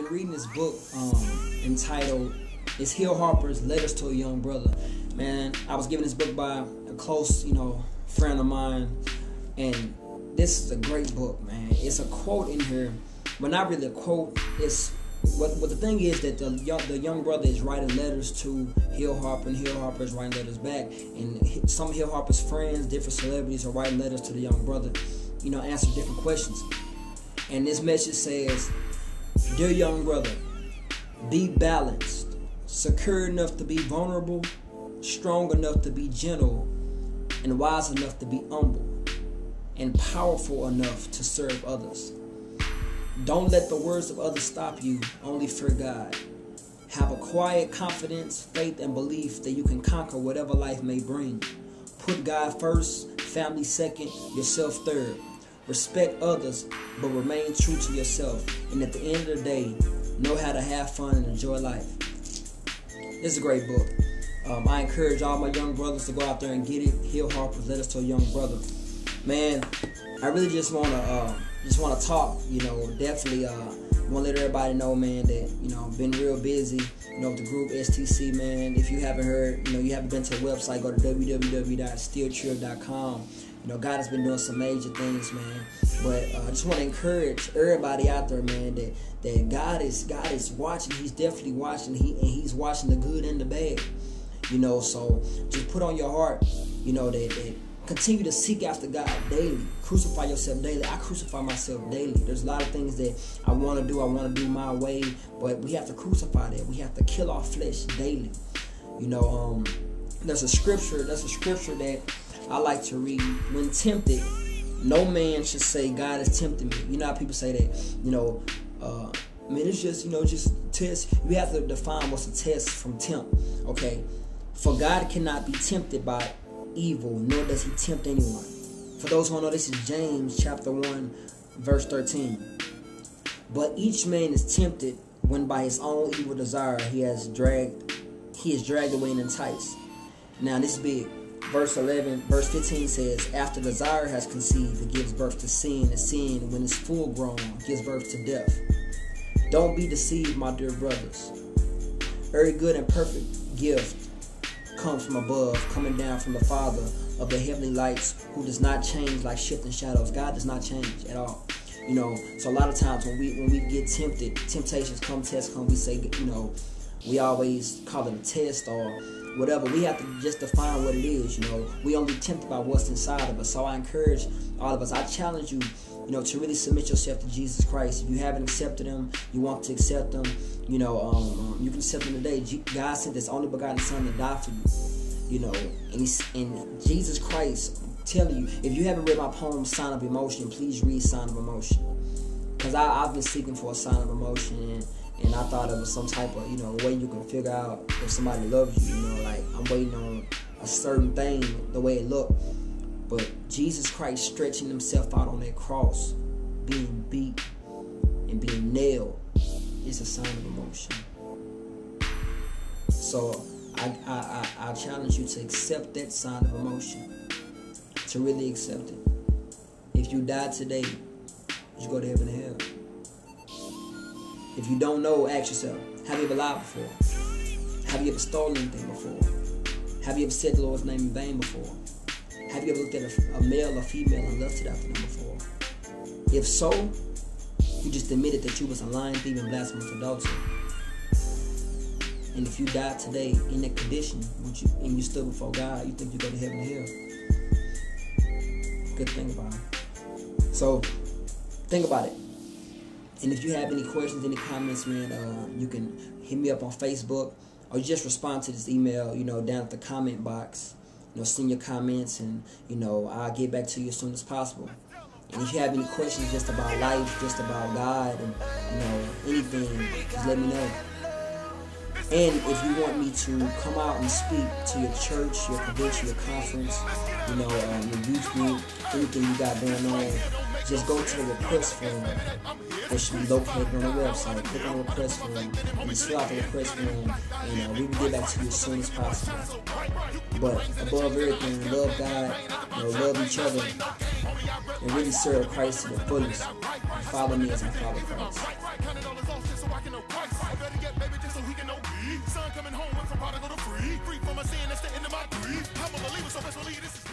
been reading this book entitled "It's Hill Harper's Letters to a Young Brother." Man, I was given this book by a close, friend of mine, and this is a great book, man. It's a quote in here, but not really a quote. It's what the thing is that the young brother is writing letters to Hill Harper, and Hill Harper is writing letters back. And some of Hill Harper's friends, different celebrities, are writing letters to the young brother, answer different questions. And this message says, "Dear young brother, be balanced, secure enough to be vulnerable, strong enough to be gentle, and wise enough to be humble, and powerful enough to serve others. Don't let the words of others stop you, only fear God. Have a quiet confidence, faith, and belief that you can conquer whatever life may bring. Put God first, family second, yourself third. Respect others, but remain true to yourself. And at the end of the day, know how to have fun and enjoy life." This is a great book. I encourage all my young brothers to go out there and get it. Hill Harper's Letters to a Young Brother. Man, I really just wanna talk. Definitely want to let everybody know, man, that been real busy. With the group STC, man. If you haven't heard, you haven't been to the website, go to www.stilltrib.com. God has been doing some major things, man. But I just want to encourage everybody out there, man, that God is watching. He's definitely watching. He's watching the good and the bad. So just put on your heart, that continue to seek after God daily. Crucify yourself daily. I crucify myself daily. There's a lot of things that I want to do. I want to do my way, but we have to crucify that. We have to kill our flesh daily. There's a scripture that I like to read. When tempted, no man should say, "God is tempting me." You know how people say that, man, it's just test. You have to define what's a test from tempt. Okay. For God cannot be tempted by evil, nor does he tempt anyone. For those who don't know, this is James chapter 1, verse 13. But each man is tempted when by his own evil desire he is dragged away and enticed. Now this is big. Verse 15 says, "After desire has conceived, it gives birth to sin, and sin, when it's full grown, gives birth to death. Don't be deceived, my dear brothers. Every good and perfect gift comes from above, coming down from the Father of the heavenly lights, who does not change like shifting shadows." God does not change at all. So a lot of times when we get tempted, temptations come, tests come, we say, we always call it a test or whatever. We have to just define what it is. We only tempted by what's inside of us. So I encourage all of us. I challenge you, to really submit yourself to Jesus Christ. If you haven't accepted him, you want to accept him, you can accept him today. God sent his only begotten son to die for you, and Jesus Christ, I'm telling you, if you haven't read my poem, Sign of Emotion, please read Sign of Emotion. Because I've been seeking for a sign of emotion, and I thought it was some type of, way you can figure out if somebody loves you, like I'm waiting on a certain thing, the way it looked. But Jesus Christ stretching himself out on that cross, being beat and being nailed, is a sign of emotion. So I challenge you to accept that sign of emotion, to really accept it. If you die today, you go to heaven or hell. If you don't know, ask yourself, have you ever lied before? Have you ever stolen anything before? Have you ever said the Lord's name in vain before? Have you ever looked at a male or female and lusted after them before? If so, you just admitted that you was a lying, thief, and blasphemous adulterer. And if you died today in that condition, and you stood before God, you think you go to heaven or hell? Good thing about it. So, think about it. And if you have any questions, any comments, man, you can hit me up on Facebook, or you just respond to this email, down at the comment box. Send your comments, and I'll get back to you as soon as possible. And if you have any questions just about life, just about God, and anything, just let me know. And if you want me to come out and speak to your church, your convention, your conference, your youth group, anything you got going on, just go to the request form. It should be located on the website. Click on the request form and just fill out the request form. We can get back to you as soon as possible. But above everything, love God, love each other, and really serve Christ to the fullest. Follow me as I follow Christ. rocking the price. I better get baby just so he can know me. Son coming home went from prodigal to free. Free from a sin that's the end of my grief. I'm a believer, so best believe this is